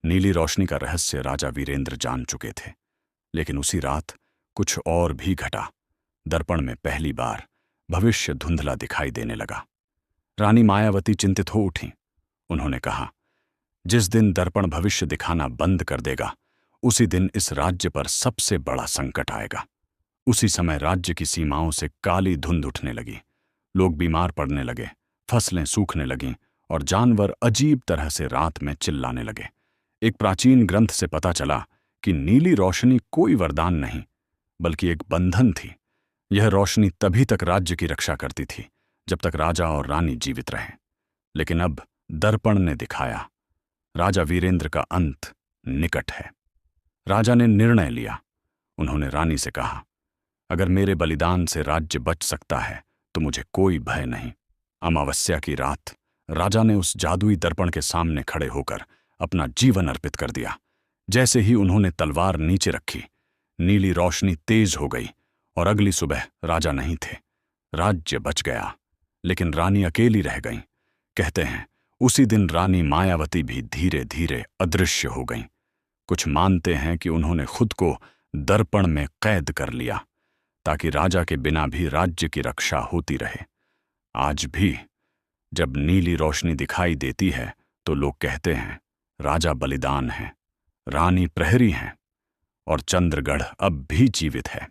नीली रोशनी का रहस्य राजा वीरेंद्र जान चुके थे, लेकिन उसी रात कुछ और भी घटा। दर्पण में पहली बार भविष्य धुंधला दिखाई देने लगा। रानी मायावती चिंतित हो उठी। उन्होंने कहा, जिस दिन दर्पण भविष्य दिखाना बंद कर देगा, उसी दिन इस राज्य पर सबसे बड़ा संकट आएगा। उसी समय राज्य की सीमाओं से काली धुंध उठने लगी। लोग बीमार पड़ने लगे, फसलें सूखने लगीं और जानवर अजीब तरह से रात में चिल्लाने लगे। एक प्राचीन ग्रंथ से पता चला कि नीली रोशनी कोई वरदान नहीं, बल्कि एक बंधन थी। यह रोशनी तभी तक राज्य की रक्षा करती थी जब तक राजा और रानी जीवित रहे। लेकिन अब दर्पण ने दिखाया, राजा वीरेंद्र का अंत निकट है। राजा ने निर्णय लिया। उन्होंने रानी से कहा, अगर मेरे बलिदान से राज्य बच सकता है तो मुझे कोई भय नहीं। अमावस्या की रात राजा ने उस जादुई दर्पण के सामने खड़े होकर अपना जीवन अर्पित कर दिया। जैसे ही उन्होंने तलवार नीचे रखी, नीली रोशनी तेज हो गई और अगली सुबह राजा नहीं थे। राज्य बच गया, लेकिन रानी अकेली रह गईं। कहते हैं उसी दिन रानी मायावती भी धीरे धीरे अदृश्य हो गईं। कुछ मानते हैं कि उन्होंने खुद को दर्पण में कैद कर लिया ताकि राजा के बिना भी राज्य की रक्षा होती रहे। आज भी जब नीली रोशनी दिखाई देती है तो लोग कहते हैं, राजा बलिदान है, रानी प्रहरी हैं और चंद्रगढ़ अब भी जीवित है।